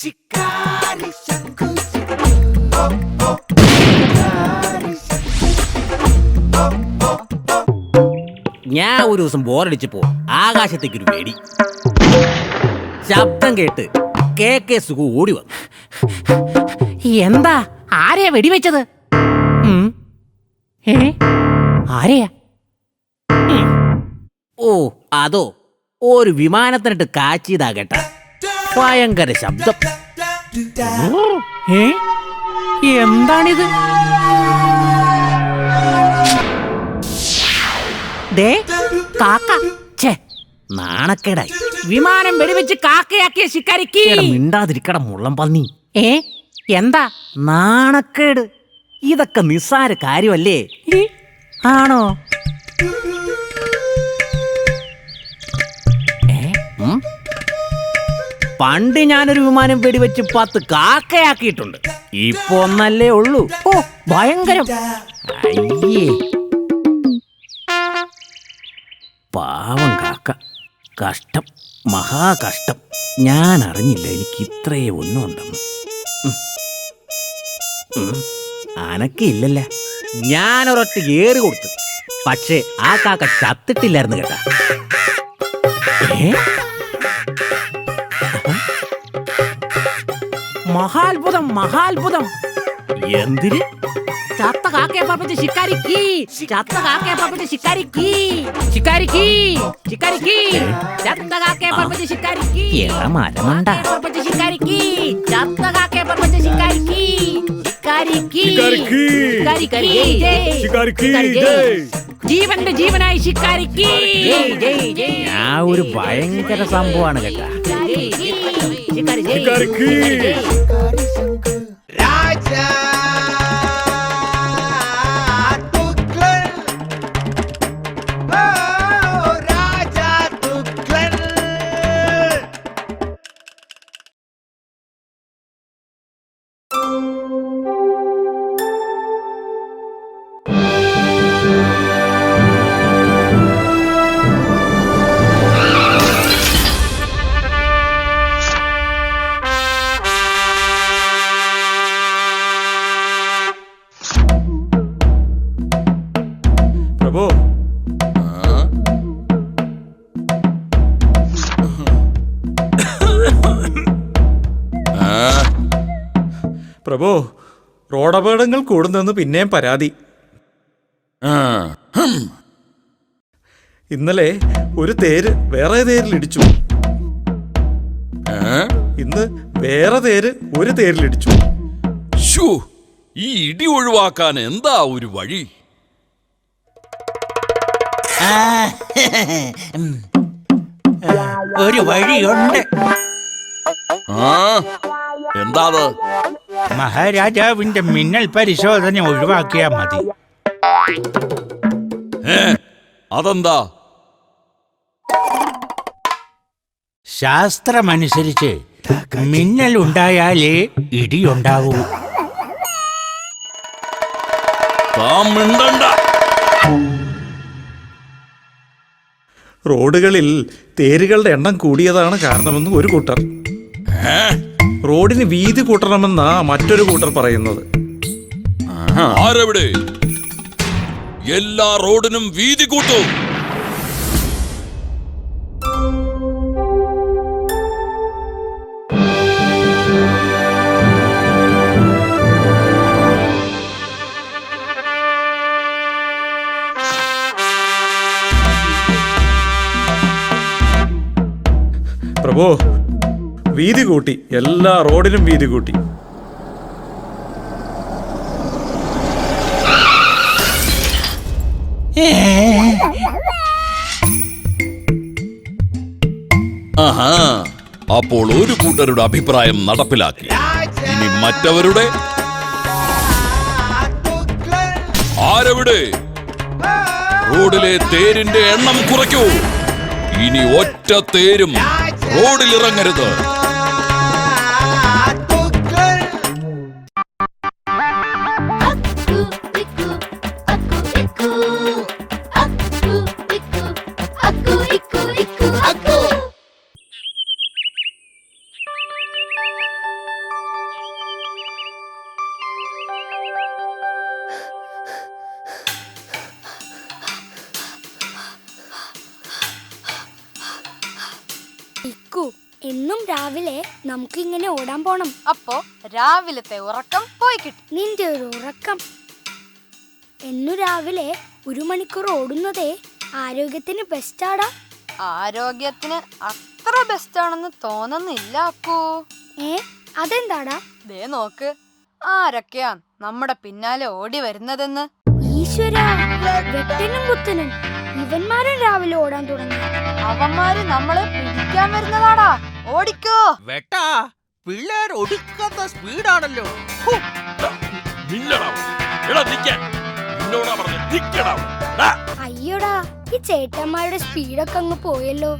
ഞാൻ ഒരു ദിവസം ബോറടിച്ചപ്പോ ആകാശത്തേക്കൊരു വെടി ശബ്ദം കേട്ട് KK സുഖു ഓടി വന്നു. എന്താ? ആരെയാ വെടിവെച്ചത്? ആരെയാ? ഓ അതോ ഒരു വിമാനത്തിനിട്ട് കാച്ചിയതാ കേട്ട. ഭയങ്കര ശബ്ദം. എന്താണിത്? കാക്ക. നാണക്കേടായി. വിമാനം വെടിവെച്ച് കാക്കയാക്കിയ ശിക്കാരിക്ക്. മിണ്ടാതിരിക്കട മുള്ളം പന്നി. എന്താ? നാണക്കേട്. ഇതൊക്കെ നിസ്സാര കാര്യമല്ലേ? ആണോ? പണ്ട് ഞാനൊരു വിമാനം വെടിവെച്ച് 10 കാക്കയാക്കിയിട്ടുണ്ട്. ഇപ്പൊ ഒന്നല്ലേ ഉള്ളൂ. ഓ ഭയങ്കരം. അയ്യേ, പാവം കാക്ക. കഷ്ടം, മഹാകഷ്ടം. ഞാൻ അറിഞ്ഞില്ല എനിക്ക് ഇത്രയേ ഒന്നും ഉണ്ടെന്ന്. അനക്കില്ലല്ല. ഞാനൊരൊറ്റ ഏറ് കൊടുത്തു. പക്ഷേ ആ കാക്ക ചത്തിട്ടില്ലായിരുന്നു കേട്ടാ. മഹാത്ഭുതം, മഹാത്ഭുതം. എന്തിന്? ചത്ത കാക്കയെ പറപ്പിച്ച് ശിക്കാരിക്ക്. ചത്ത കാക്കയെ പറപ്പിച്ച് ശിക്കാരിക്ക്. ശിക്കാരിക്ക്, ശിക്കാരിക്ക്. ചത്ത കാക്കയെ പറപ്പിച്ച് ശിക്കാരിക്ക്. മരമണ്ട. ശിക്കാരിക്ക്, ചത്ത കാക്കയെ പറപ്പിച്ച് ശിക്കാരിക്ക്. ജീവന്റെ ജീവനായി ശിക്കാരിക്ക്. ഞാൻ ഒരു ഭയങ്കര സംഭവമാണ് കേട്ടാ. പ്രഭു, റോഡപകടങ്ങൾ കൂടുന്നെന്ന് പിന്നെയും പരാതി. ഇന്നലെ ഒരു തേര് വേറെ തേരിലിടിച്ചു. ഇന്ന് വേറെ തേര് ഒരു തേരിലിടിച്ചു. ഈ ഇടി ഒഴിവാക്കാൻ എന്താ ഒരു വഴി? ഒരു വഴിയുണ്ട്. എന്താ? മഹാരാജാവിന്റെ മിന്നൽ പരിശോധന ഒഴിവാക്കിയാ മതി. അതെന്താ? ശാസ്ത്രമനുസരിച്ച് മിന്നൽ ഉണ്ടായാലേ ഇടിയുണ്ടാവൂ. റോഡുകളിൽ തേരുകളുടെ എണ്ണം കൂടിയതാണ് കാരണമെന്ന് ഒരു കൂട്ടർ, റോഡിന് വീതി കൂട്ടണമെന്നാ മറ്റൊരു കൂട്ടർ പറയുന്നത്. ആരെവിടെ? എല്ലാ റോഡിനും വീതി കൂട്ടൂ. പ്രഭു, വീതി കൂട്ടി. എല്ലാ റോഡിനും വീതി കൂട്ടി. അപ്പോൾ ഒരു കൂട്ടരുടെ അഭിപ്രായം നടപ്പിലാക്കി. ഇനി മറ്റവരുടെ ആരെവിടെ? റോഡിലെ തേരിന്റെ എണ്ണം കുറയ്ക്കൂ. ഇനി ഒറ്റ തേരും റോഡിലിറങ്ങരുത്. ഇക്കു, എന്നും രാവിലെ നമുക്ക് ഇങ്ങനെ ഓടാൻ പോണം. അപ്പോ രാവിലത്തെ ഉറക്കം പോയി കിട്ടും. നിന്റെ ഒരു ഉറക്കം. എന്നു രാവിലെ 1 മണിക്കൂർ ഓടുന്നതേ ആരോഗ്യത്തിന് ബെസ്റ്റാടാ. ആരോഗ്യത്തിന് അത്ര ബെസ്റ്റ് ആണെന്ന് തോന്നുന്നില്ല അക്കു. അതെന്താടാ? ദേ നോക്ക്, ആരൊക്കെയാ നമ്മുടെ പിന്നാലെ ഓടി വരുന്നതെന്ന്. ഈശ്വര, വെട്ടനും കുത്തനും ഇവന്മാരും രാവിലെ ഓടാൻ തുടങ്ങി. അവന്മാര് നമ്മളെ പിടിക്കാൻ വരുന്നതാടാ. ഓടിക്കോ. വെട്ടാ, പിള്ളേർ ഒടുക്കാത്ത സ്പീഡാണല്ലോ. അയ്യോടാ, ഈ ചേട്ടന്മാരുടെ സ്പീഡൊക്കെ അങ്ങ് പോയല്ലോ.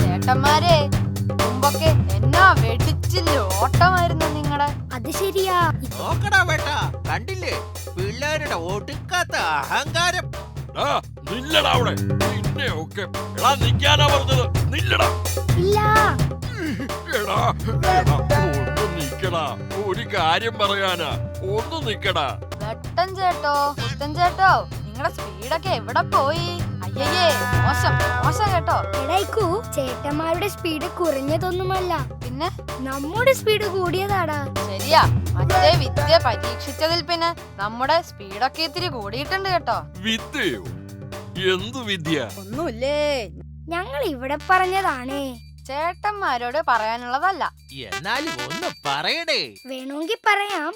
ചേട്ടന്മാരെ, മുമ്പൊക്കെ എന്നാ വെടിച്ചില്ല ഓട്ടമായിരുന്നു നിങ്ങടെ. അത് ശരിയാ. നോക്കടാ വെട്ടാ, കണ്ടില്ലേ പിള്ളേരുടെ ഒടുക്കാത്ത അഹങ്കാരം. ഇല്ല, ഒരു കാര്യം പറയാനാ, ഒന്ന് നിക്കടാ. വെട്ടൻ ചേട്ടോ, പുത്തൻ ചേട്ടോ, നിങ്ങളുടെ സ്പീഡൊക്കെ എവിടെ പോയി? അയ്യേ, മോശം മോശം കേട്ടോ. എടായിക്കൂ, ചേട്ടന്മാരുടെ സ്പീഡ് കുറഞ്ഞതൊന്നുമല്ല, പിന്നെ നമ്മുടെ സ്പീഡ് കൂടിയതാടാ. ശരിയാ, മറ്റേ വിദ്യ പരീക്ഷിച്ചതിൽ പിന്നെ നമ്മുടെ സ്പീഡൊക്കെ ഇത്തിരി കൂടിയിട്ടുണ്ട് കേട്ടോ. വിദ്യയോ? എന്തു വിദ്യ? ഒന്നുമില്ലേ, ഞങ്ങൾ ഇവിടെ പറഞ്ഞതാണേ. ചേട്ടന്മാരോട് പറയാനുള്ളതല്ല. എന്നാലും ഒന്ന് പറയണേ. വേണമെങ്കിൽ പറയാം,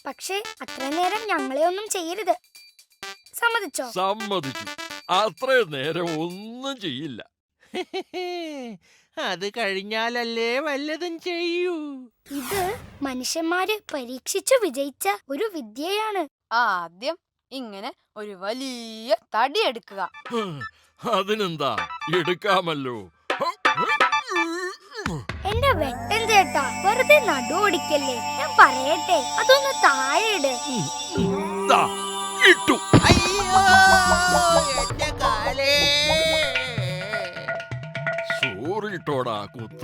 പക്ഷെ അത്ര നേരം ഞങ്ങളെ ഒന്നും ചെയ്യരുത്. സമ്മതിച്ചോ? സമ്മതിച്ചു. അത്രയും നേരം ഒന്നും ചെയ്യില്ല. അത് കഴിഞ്ഞാലല്ലേ വല്ലതും ചെയ്യൂ. ഇത് മനുഷ്യന്മാര് പരീക്ഷിച്ചു വിജയിച്ച ഒരു വിദ്യയാണ്. ആദ്യം ഇങ്ങനെ ഒരു വലിയ തടി എടുക്കുക. അതിനെന്താ, എടുക്കാമല്ലോ. എന്റെ വെട്ടൻ ചേട്ടാ, വെറുതെ നടു ഓടിക്കല്ലേ. ഞാൻ പറയട്ടെ, അതൊന്ന് താഴെ ഇട്. ദാ, ഇട്ടു. അയ്യോ, എന്റെ കാലേ. സോറിട്ടോടാ കുത്ത.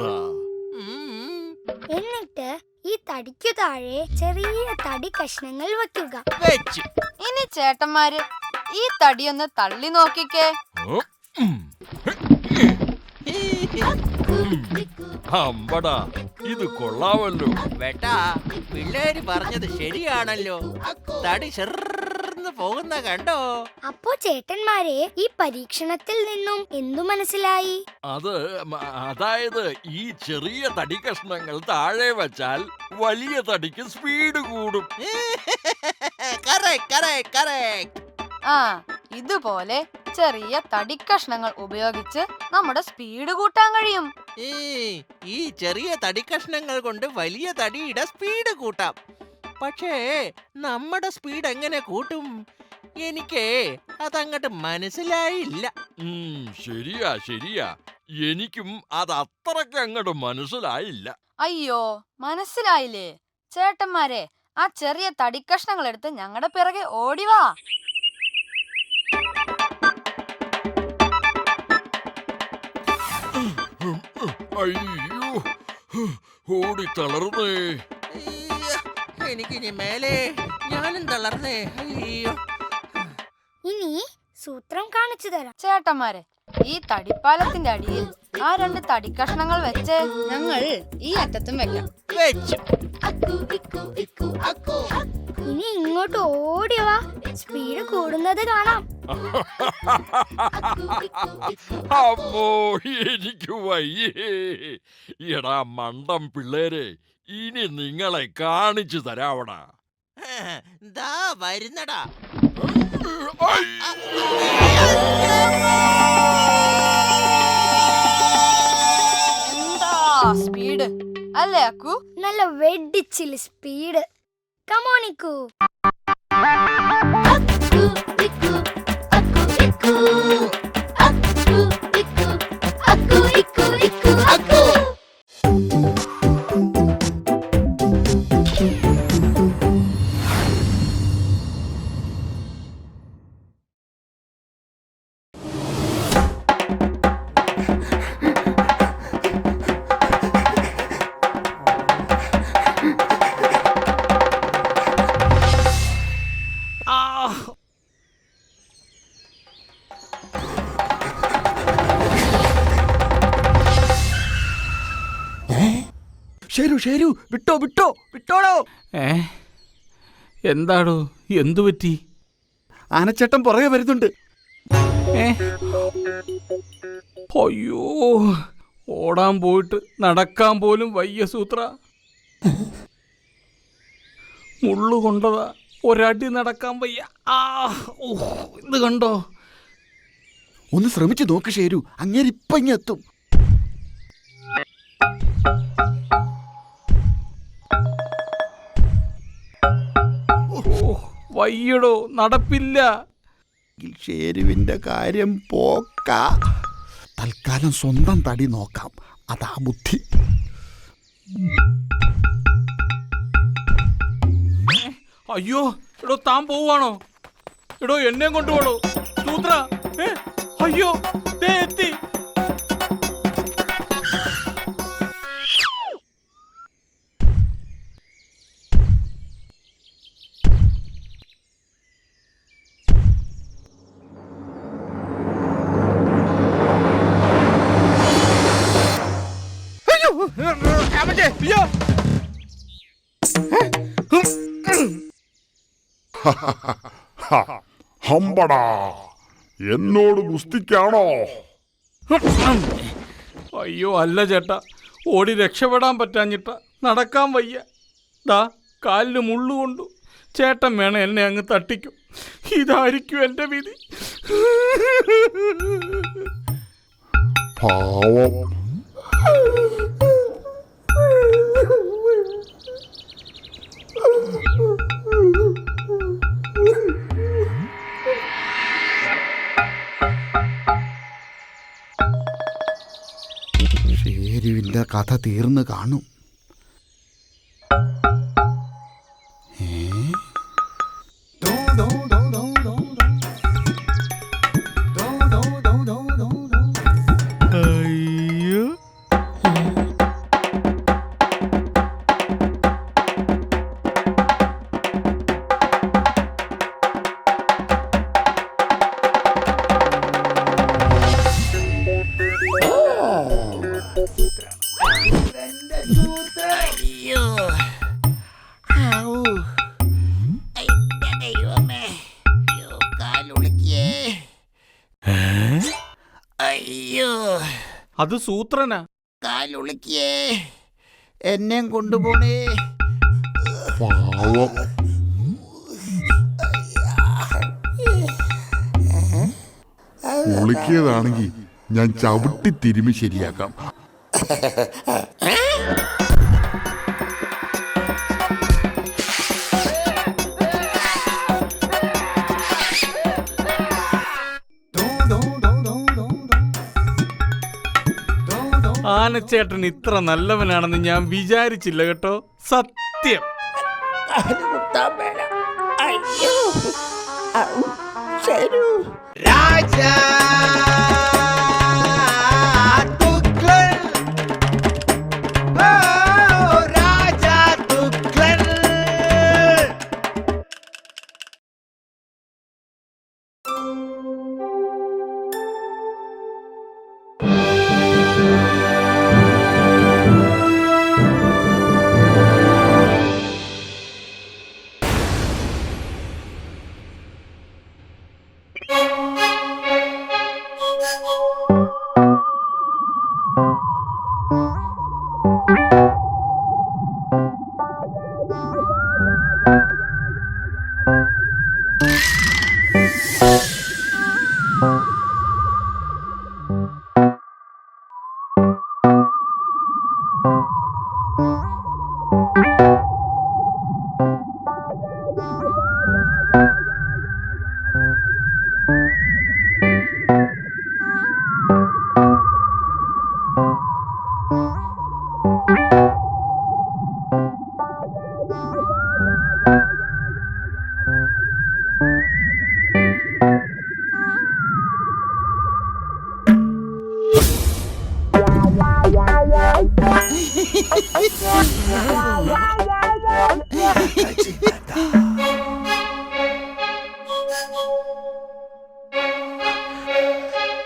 എന്നിട്ട് ഈ തടിക്കു താഴെ ചെറിയ തടി കഷ്ണങ്ങൾ വെക്കുക. വെച്ചു. ഇനി ചേട്ടന്മാര് ഈ തടിയൊന്ന് തള്ളി നോക്കിക്കേ. അമ്പടാ, ഇത് കൊള്ളാമല്ലോ. വെട്ടാ, പിള്ളേര് പറഞ്ഞത് ശരിയാണല്ലോ. തടി ചെറുന്ന് പോകുന്ന കണ്ടോ? അപ്പോ ചേട്ടന്മാരെ, ഈ പരീക്ഷണത്തിൽ നിന്നും എന്തു മനസ്സിലായി? അതായത് ഈ ചെറിയ തടി കഷ്ണങ്ങൾ താഴെ വച്ചാൽ വലിയ തടിക്ക് സ്പീഡ് കൂടും. ആ, ഇതുപോലെ ചെറിയ തടിക്കഷ്ണങ്ങൾ ഉപയോഗിച്ച് നമ്മുടെ സ്പീഡ് കൂട്ടാൻ കഴിയും. ഈ ചെറിയ തടി കഷ്ണങ്ങൾ കൊണ്ട് വലിയ തടിയുടെ സ്പീഡ് കൂട്ടാം. പക്ഷേ നമ്മുടെ സ്പീഡ് എങ്ങനെ കൂട്ടും? എനിക്ക് അതങ്ങട്ട് മനസ്സിലായില്ല. ശരിയാ ശരിയാ, എനിക്കും അത് അത്രയ്ക്ക് അങ്ങോട്ട് മനസ്സിലായില്ല. അയ്യോ, മനസ്സിലായില്ലേ? ചേട്ടന്മാരെ, ആ ചെറിയ തടിക്കഷ്ണങ്ങൾ എടുത്ത് ഞങ്ങളുടെ പിറകെ ഓടിവാ. അയ്യോ, ഓടി തളർന്നേ. എനിക്കിനി മേലെ ഞാനും തളർന്നേ. അയ്യോ. ഇനി സൂത്രം കാണിച്ചു തരാം. ചേട്ടന്മാരെ, ഈ തടിപ്പാലത്തിന്റെ അടിയിൽ ആ 2 തടിക്കഷ്ണങ്ങൾ വെച്ച് ഞങ്ങൾ ഈ അറ്റത്തും വെക്കാം. വെച്ചു. ഇനി ഇങ്ങോട്ട് ഓടിവാ, സ്പീഡ് കൂടുന്നത് കാണാം. അമ്മോ, എനിക്ക് വയ്യേ. എടാ മണ്ടം പിള്ളേരെ, ഇനി നിങ്ങളെ കാണിച്ചു തരാവടാ. ദാ വരുന്നടാ. എന്താ സ്പീഡ് അല്ലേ അക്കു? നല്ല വെടിച്ചില് സ്പീഡ്. കമോണിക്കു. ശരു വിട്ടോ വിട്ടോ വിട്ടോടോ. എന്താടോ, എന്തു പറ്റി? ആനച്ചേട്ടൻ പുറകെ വരുന്നുണ്ട്. അയ്യോ, ഓടാൻ പോയിട്ട് നടക്കാൻ പോലും വയ്യ സൂത്ര. മുള്ളു കൊണ്ടതാ, ഒരടി നടക്കാൻ വയ്യ. ഇത് കണ്ടോ? ഒന്ന് ശ്രമിച്ചു നോക്ക് ശരു, അങ്ങേര് ഇപ്പൊ ഇങ്ങെത്തും. വയ്യടോ, നടപ്പില്ല. ഷേരുവിന്റെ കാര്യം പോക്ക. തൽക്കാലം സ്വന്തം തടി നോക്കാം, അതാ ബുദ്ധി. അയ്യോ, എടോ താൻ പോവാണോ? എടോ എന്നെ കൊണ്ടുപോണോ സൂത്ര? അയ്യോ, ദേ എത്തി. ഹമ്പടാ, എന്നോട് ഗുസ്തിക്കാണോ? അയ്യോ അല്ല ചേട്ടാ, ഓടി രക്ഷപ്പെടാൻ പറ്റാഞ്ഞിട്ട, നടക്കാൻ വയ്യ. ദാ കാലിന് മുള്ളുകൊണ്ടു. ചേട്ടൻ വേണം എന്നെ അങ്ങ് തട്ടിക്കും. ഇതായിരിക്കും എൻ്റെ വിധി. പാവം. ഷേരുവിന്റെ കഥ തീർന്നു കാണും. അയ്യോ, ദൈവമേ, കാലുളിക്കേ. അയ്യോ, അത് സൂത്രനാ. കാലുളിക്കേ, എന്നെയും കൊണ്ടുപോണേ. പാവം. ഉളിക്കിയതാണെങ്കിൽ ഞാൻ ചവിട്ടി തിരുമി ശരിയാക്കാം. ആനച്ചേട്ടൻ ഇത്ര നല്ലവനാണെന്ന് ഞാൻ വിചാരിച്ചില്ല കേട്ടോ, സത്യം. രാജാ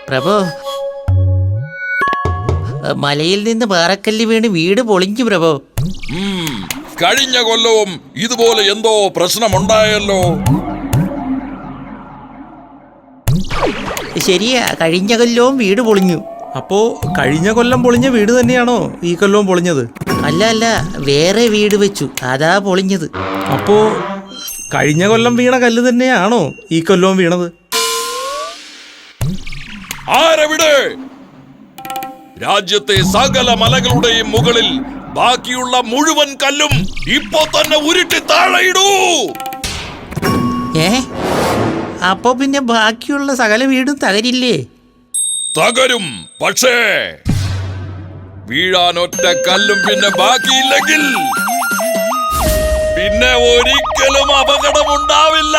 പ്രഭു, മലയിൽ നിന്ന് പാറക്കല്ല് വീണ് വീട് പൊളിഞ്ഞു പ്രഭു. കഴിഞ്ഞ കൊല്ലവും ഇതുപോലെ എന്തോ പ്രശ്നമുണ്ടായല്ലോ. ശരിയാ, കഴിഞ്ഞ കൊല്ലവും വീട് പൊളിഞ്ഞു. അപ്പോ കഴിഞ്ഞ കൊല്ലം പൊളിഞ്ഞ വീട് തന്നെയാണോ ഈ കൊല്ലവും പൊളിഞ്ഞത്? അല്ല അല്ല, വേറെ വീട് വെച്ചു, അതാ പൊളിഞ്ഞത്. അപ്പോ കഴിഞ്ഞ കൊല്ലം വീണ കല്ല് തന്നെയാണോ ഈ കൊല്ലവും വീണത്? ആരെവിടെ? രാജ്യത്തെ സകല മലകളുടെയും മുകളിൽ ബാക്കിയുള്ള മുഴുവൻ കല്ലും ഇപ്പോ തന്നെ ഉരുട്ടി താഴെയിടൂ. അപ്പോ പിന്നെ ബാക്കിയുള്ള സകല വീടും തകരില്ലേ? തകരും, പക്ഷേ വീഴാനൊറ്റ കല്ലും പിന്നെ ബാക്കിയില്ലെങ്കിൽ പിന്നെ ഒരിക്കലും അപകടമുണ്ടാവില്ല.